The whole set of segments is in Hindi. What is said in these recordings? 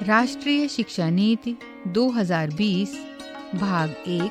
राष्ट्रीय शिक्षा नीति 2020 भाग 1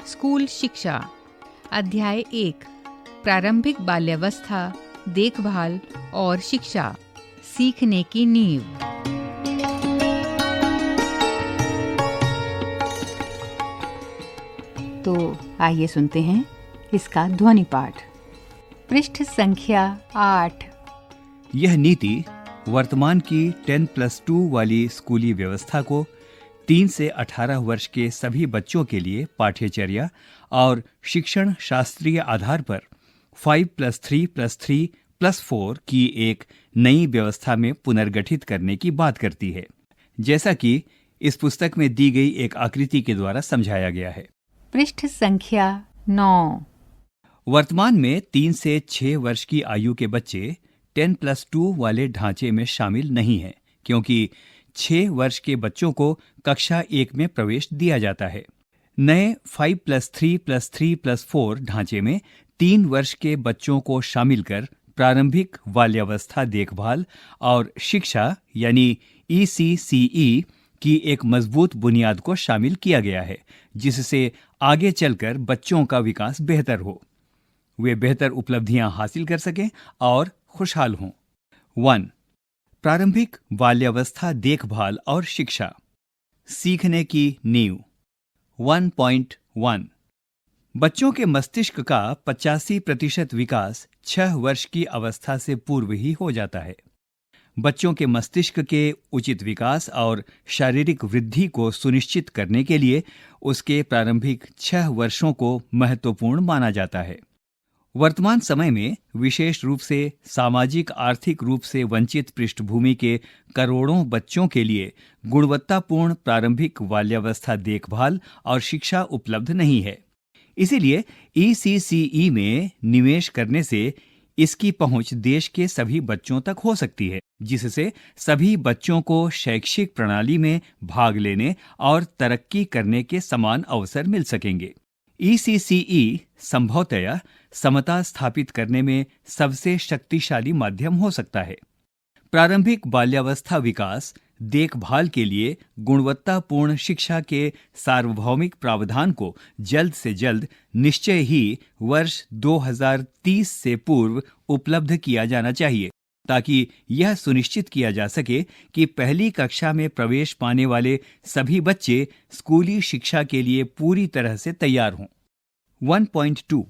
स्कूल शिक्षा अध्याय 1 प्रारंभिक बाल्यावस्था देखभाल और शिक्षा सीखने की नींव। तो आइए सुनते हैं इसका ध्वनि पाठ। पृष्ठ संख्या 8। यह नीति वर्तमान की 10+2 वाली स्कूली व्यवस्था को 3 से 18 वर्ष के सभी बच्चों के लिए पाठ्यचर्या और शिक्षण शास्त्रीय आधार पर 5+3+3+4 की एक नई व्यवस्था में पुनर्गठित करने की बात करती है, जैसा कि इस पुस्तक में दी गई एक आकृति के द्वारा समझाया गया है। पृष्ठ संख्या 9। वर्तमान में 3 से 6 वर्ष की आयु के बच्चे 10+2 वाले ढांचे में शामिल नहीं हैं, क्योंकि 6 वर्ष के बच्चों को कक्षा 1 में प्रवेश दिया जाता है। नए 5+3+3+4 ढांचे में 3 वर्ष के बच्चों को शामिल कर प्रारंभिक बाल्यावस्था देखभाल और शिक्षा यानी ECCE की एक मजबूत बुनियाद को शामिल किया गया है, जिससे आगे चलकर बच्चों का विकास बेहतर हो, वे बेहतर उपलब्धियां हासिल कर सकें और खुशहाल हों। 1. प्रारंभिक बाल्यावस्था देखभाल और शिक्षा सीखने की नींव। 1.1 बच्चों के मस्तिष्क का 85% विकास 6 वर्ष की अवस्था से पूर्व ही हो जाता है। बच्चों के मस्तिष्क के उचित विकास और शारीरिक वृद्धि को सुनिश्चित करने के लिए उसके प्रारंभिक 6 वर्षों को महत्वपूर्ण माना जाता है। वर्तमान समय में विशेष रूप से सामाजिक आर्थिक रूप से वंचित पृष्ठभूमि के करोड़ों बच्चों के लिए गुणवत्तापूर्ण प्रारंभिक बाल्यावस्था देखभाल और शिक्षा उपलब्ध नहीं है। इसीलिए ECCE में निवेश करने से इसकी पहुंच देश के सभी बच्चों तक हो सकती है, जिससे सभी बच्चों को शैक्षिक प्रणाली में भाग लेने और तरक्की करने के समान अवसर मिल सकेंगे। ECCE संभवतः समता स्थापित करने में सबसे शक्तिशाली माध्यम हो सकता है। प्रारंभिक बाल्यावस्था विकास देखभाल के लिए गुणवत्तापूर्ण शिक्षा के सार्वभौमिक प्रावधान को जल्द से जल्द निश्चय ही वर्ष 2030 से पूर्व उपलब्ध किया जाना चाहिए, ताकि यह सुनिश्चित किया जा सके कि पहली कक्षा में प्रवेश पाने वाले सभी बच्चे स्कूली शिक्षा के लिए पूरी तरह से तैयार हों। 1.2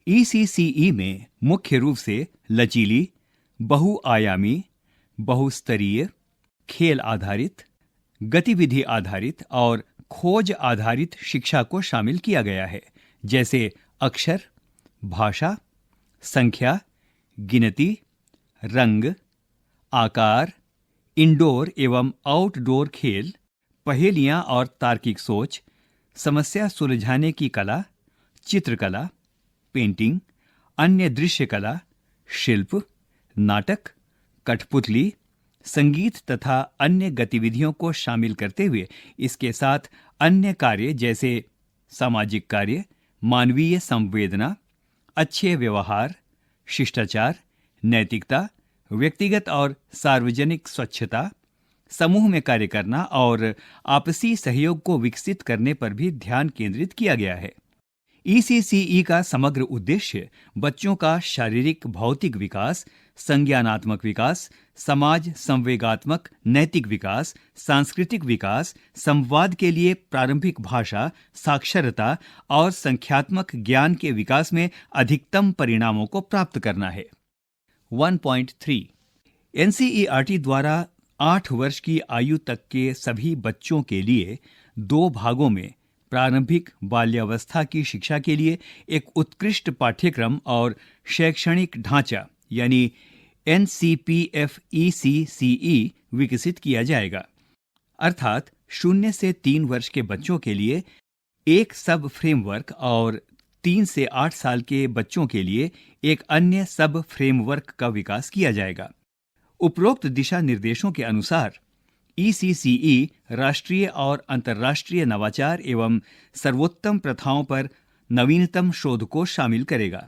ECCE में मुख्य रूप से लचीली, बहुआयामी, बहुस्तरीय, खेल आधारित, गतिविधि आधारित और खोज आधारित शिक्षा को शामिल किया गया है, जैसे अक्षर, भाषा, संख्या, गिनती, रंग, आकार, इंडोर एवं आउटडोर खेल, पहेलियां और तार्किक सोच, समस्या सुलझाने की कला, चित्रकला, पेंटिंग, अन्य दृश्य कला, शिल्प, नाटक, कठपुतली, संगीत तथा अन्य गतिविधियों को शामिल करते हुए इसके साथ अन्य कार्य जैसे सामाजिक कार्य, मानवीय संवेदना, अच्छे व्यवहार, शिष्टाचार, नैतिकता, व्यक्तिगत और सार्वजनिक स्वच्छता, समूह में कार्य करना और आपसी सहयोग को विकसित करने पर भी ध्यान केंद्रित किया गया है। ECCE का समग्र उद्देश्य बच्चों का शारीरिक भौतिक विकास, संज्ञानात्मक विकास, समाज संवेगात्मक नैतिक विकास, सांस्कृतिक विकास, संवाद के लिए प्रारंभिक भाषा, साक्षरता और संख्यात्मक ज्ञान के विकास में अधिकतम परिणामों को प्राप्त करना है। 1.3 NCERT द्वारा 8 वर्ष की आयु तक के सभी बच्चों के लिए 2 भागों में प्रारंभिक बाल्यावस्था की शिक्षा के लिए एक उत्कृष्ट पाठ्यक्रम और शैक्षणिक ढांचा यानी NCPF-ECCE विकसित किया जाएगा। अर्थात 0 से 3 वर्ष के बच्चों के लिए एक सब फ्रेमवर्क और 3 से 8 साल के बच्चों के लिए एक अन्य सब फ्रेमवर्क का विकास किया जाएगा। उपरोक्त दिशा निर्देशों के अनुसार ECCE राष्ट्रीय और अंतर्राष्ट्रीय नवाचार एवं सर्वोत्तम प्रथाओं पर नवीनतम शोध को शामिल करेगा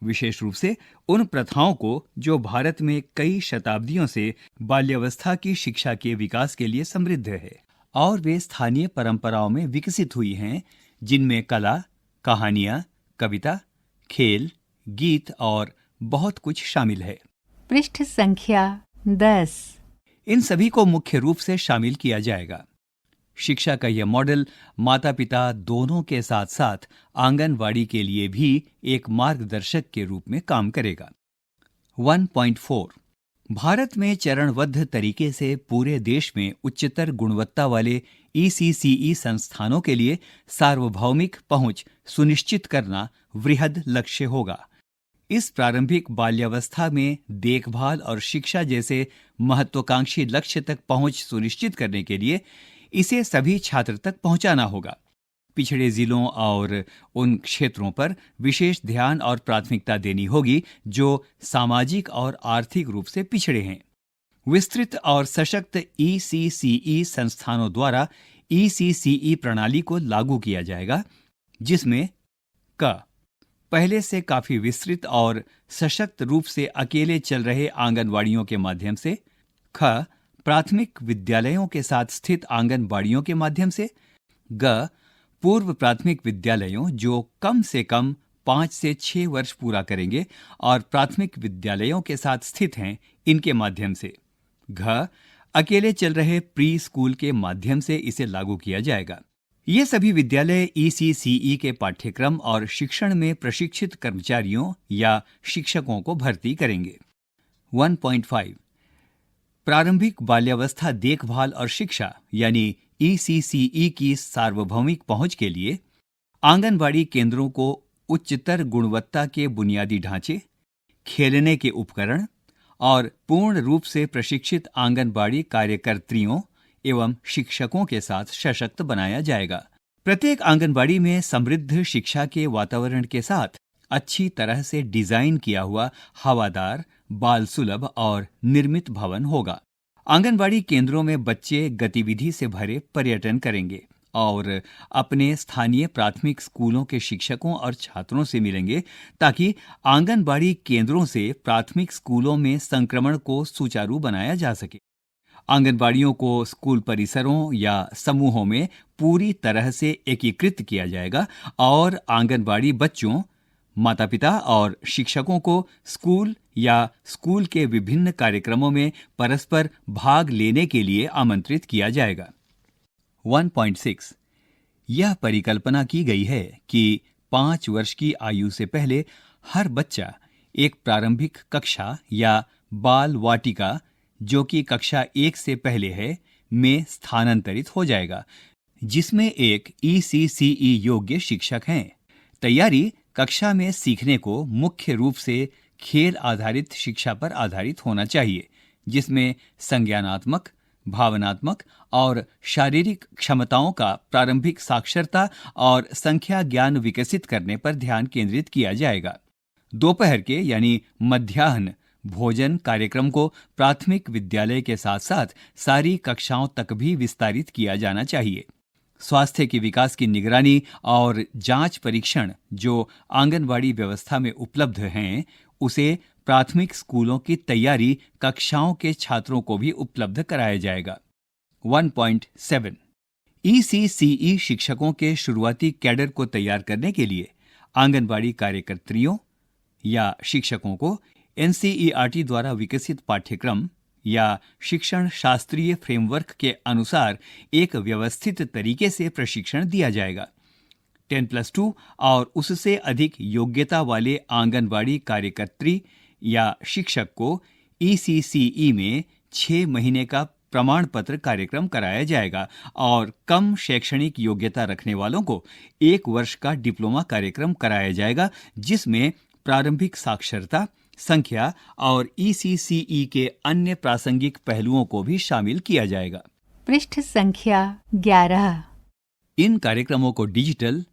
विशेष रूप से उन प्रथाओं को जो भारत में कई शताब्दियों से बाल्यावस्था की शिक्षा के विकास के लिए समृद्ध है और वे स्थानीय परंपराओं में विकसित हुई हैं, जिनमें कला, कहानियां, कविता, खेल, गीत और बहुत कुछ शामिल है। पृष्ठ संख्या 10। इन सभी को मुख्य रूप से शामिल किया जाएगा। शिक्षा का यह मॉडल माता पिता दोनों के साथ साथ आंगनवाड़ी के लिए भी एक मार्गदर्शक के रूप में काम करेगा। 1.4 भारत में चरणबद्ध तरीके से पूरे देश में उच्चतर गुणवत्ता वाले ECCE संस्थानों के लिए सार्वभौमिक पहुंच सुनिश्चित करना वृहद लक्ष्य होगा। इस प्रारंभिक बाल्यावस्था में देखभाल और शिक्षा जैसे महत्वाकांक्षी लक्ष्य तक पहुंच सुनिश्चित करने के लिए इसे सभी छात्र तक पहुंचाना होगा। पिछड़े जिलों और उन क्षेत्रों पर विशेष ध्यान और प्राथमिकता देनी होगी जो सामाजिक और आर्थिक रूप से पिछड़े हैं। विस्तृत और सशक्त ECCE संस्थानों द्वारा ECCE प्रणाली को लागू किया जाएगा, जिसमें क पहले से काफी विस्तृत और सशक्त रूप से अकेले चल रहे आंगनवाड़ियों के माध्यम से, ख प्राथमिक विद्यालयों के साथ स्थित आंगनबाड़ियों के माध्यम से, ग पूर्व प्राथमिक विद्यालयों जो कम से कम 5 से 6 वर्ष पूरा करेंगे और प्राथमिक विद्यालयों के साथ स्थित हैं, इनके माध्यम से, घ अकेले चल रहे प्री स्कूल के माध्यम से इसे लागू किया जाएगा। ये सभी विद्यालय ECCE के पाठ्यक्रम और शिक्षण में प्रशिक्षित कर्मचारियों या शिक्षकों को भर्ती करेंगे। 1.5 प्रारंभिक बाल्यावस्था देखभाल और शिक्षा यानी ECCE की सार्वभौमिक पहुंच के लिए आंगनवाड़ी केंद्रों को उच्चतर गुणवत्ता के बुनियादी ढांचे, खेलने के उपकरण और पूर्ण रूप से प्रशिक्षित आंगनबाड़ी कार्यकर्त्रियों एवं शिक्षकों के साथ सशक्त बनाया जाएगा। प्रत्येक आंगनबाड़ी में समृद्ध शिक्षा के वातावरण के साथ अच्छी तरह से डिजाइन किया हुआ हवादार, बाल सुलभ और निर्मित भवन होगा। आंगनबाड़ी केंद्रों में बच्चे गतिविधि से भरे पर्यटन करेंगे और अपने स्थानीय प्राथमिक स्कूलों के शिक्षकों और छात्रों से मिलेंगे, ताकि आंगनबाड़ी केंद्रों से प्राथमिक स्कूलों में संक्रमण को सुचारू बनाया जा सके। आंगनबाड़ियों को स्कूल परिसरों या समूहों में पूरी तरह से एकीकृत किया जाएगा और आंगनबाड़ी बच्चों, माता पिता और शिक्षकों को स्कूल या स्कूल के विभिन्न कार्यक्रमों में परस्पर भाग लेने के लिए आमंत्रित किया जाएगा। 1.6 यह परिकल्पना की गई है कि 5 वर्ष की आयु से पहले हर बच्चा एक प्रारंभिक कक्षा या बाल वाटिका, जो कि कक्षा 1 से पहले है, में स्थानांतरित हो जाएगा, जिसमें एक ECCE योग्य शिक्षक हैं। तैयारी कक्षा में सीखने को मुख्य रूप से खेल आधारित शिक्षा पर आधारित होना चाहिए, जिसमें संज्ञानात्मक, भावनात्मक और शारीरिक क्षमताओं का प्रारंभिक साक्षरता और संख्या ज्ञान विकसित करने पर ध्यान केंद्रित किया जाएगा। दोपहर के यानी मध्याह्न भोजन कार्यक्रम को प्राथमिक विद्यालय के साथ साथ सारी कक्षाओं तक भी विस्तारित किया जाना चाहिए। स्वास्थ्य के विकास की निगरानी और जांच परीक्षण जो आंगनवाड़ी व्यवस्था में उपलब्ध हैं, उसे प्राथमिक स्कूलों की तैयारी कक्षाओं के छात्रों को भी उपलब्ध कराया जाएगा। 1.7 ECCE शिक्षकों के शुरुआती कैडर को तैयार करने के लिए आंगनवाड़ी कार्यकर्त्रियों या शिक्षकों को NCERT द्वारा विकसित पाठ्यक्रम या शिक्षण शास्त्रीय फ्रेमवर्क के अनुसार एक व्यवस्थित तरीके से प्रशिक्षण दिया जाएगा। 10+2 और उससे अधिक योग्यता वाले आंगनवाड़ी कार्यकर्त्री या शिक्षक को ECCE में 6 महीने का प्रमाण पत्र कार्यक्रम कराया जाएगा और कम शैक्षणिक योग्यता रखने वालों को 1 वर्ष का डिप्लोमा कार्यक्रम कराया जाएगा, जिसमें प्रारंभिक साक्षरता, संख्या और ECCE के अन्य प्रासंगिक पहलुओं को भी शामिल किया जाएगा। पृष्ठ संख्या 11। इन कार्यक्रमों को डिजिटल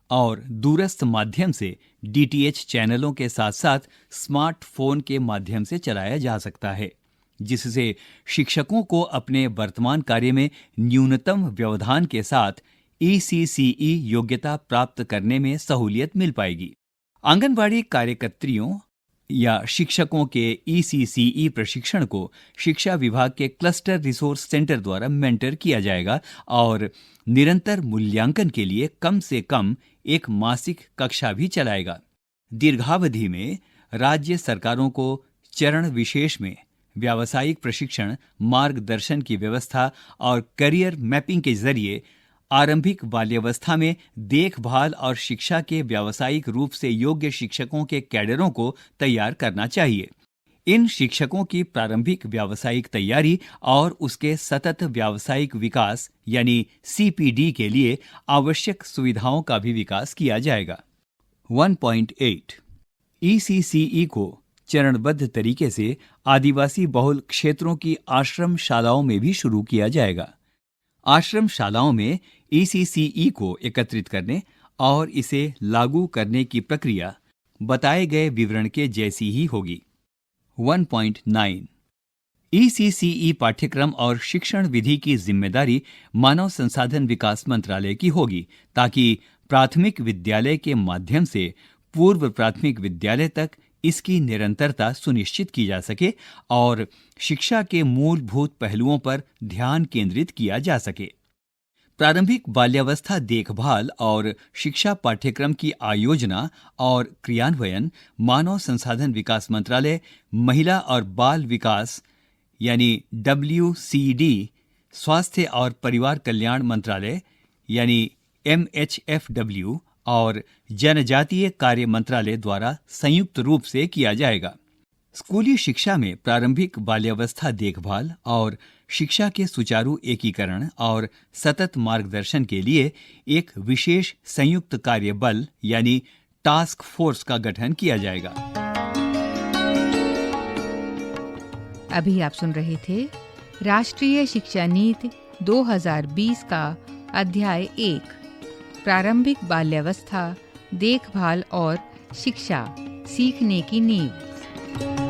और दूरस्थ माध्यम से DTH चैनलों के साथ साथ स्मार्टफोन के माध्यम से चलाया जा सकता है, जिससे शिक्षकों को अपने वर्तमान कार्य में न्यूनतम व्यवधान के साथ ECCE योग्यता प्राप्त करने में सहूलियत मिल पाएगी। आंगनबाड़ी कार्यकर्त्रियों या शिक्षकों के ECCE प्रशिक्षण को शिक्षा विभाग के क्लस्टर रिसोर्स सेंटर द्वारा मेंटर किया जाएगा और निरंतर मूल्यांकन के लिए कम से कम एक मासिक कक्षा भी चलाएगा। दीर्घावधि में राज्य सरकारों को चरण विशेष में व्यावसायिक प्रशिक्षण, मार्गदर्शन की व्यवस्था और करियर मैपिंग के जरिए आरंभिक बाल्यावस्था में देखभाल और शिक्षा के व्यावसायिक रूप से योग्य शिक्षकों के कैडरों को तैयार करना चाहिए। इन शिक्षकों की प्रारंभिक व्यावसायिक तैयारी और उसके सतत व्यावसायिक विकास यानी CPD के लिए आवश्यक सुविधाओं का भी विकास किया जाएगा। 1.8 ECCE को चरणबद्ध तरीके से आदिवासी बहुल क्षेत्रों की आश्रम शालाओं में भी शुरू किया जाएगा। आश्रम शालाओं में ECCE को एकत्रित करने और इसे लागू करने की प्रक्रिया बताए गए विवरण के जैसी ही होगी। 1.9 ECCE पाठ्यक्रम और शिक्षण विधि की जिम्मेदारी मानव संसाधन विकास मंत्रालय की होगी ताकि प्राथमिक विद्यालय के माध्यम से पूर्व प्राथमिक विद्यालय तक इसकी निरंतरता सुनिश्चित की जा सके और शिक्षा के मूलभूत पहलुओं पर ध्यान केंद्रित किया जा सके। प्रारंभिक बाल्यावस्था देखभाल और शिक्षा पाठ्यक्रम की आयोजना और क्रियान्वयन मानव संसाधन विकास मंत्रालय, महिला और बाल विकास यानी WCD, स्वास्थ्य और परिवार कल्याण मंत्रालय यानी MHFW और जनजातीय कार्य मंत्रालय द्वारा संयुक्त रूप से किया जाएगा। स्कूली शिक्षा में प्रारंभिक बाल्यावस्था देखभाल और शिक्षा के सुचारू एकीकरण और सतत मार्गदर्शन के लिए एक विशेष संयुक्त कार्य बल यानी टास्क फोर्स का गठन किया जाएगा। अभी आप सुन रहे थे राष्ट्रीय शिक्षा नीति 2020 का अध्याय 1 प्रारंभिक बाल्यावस्था देखभाल और शिक्षा सीखने की नींव।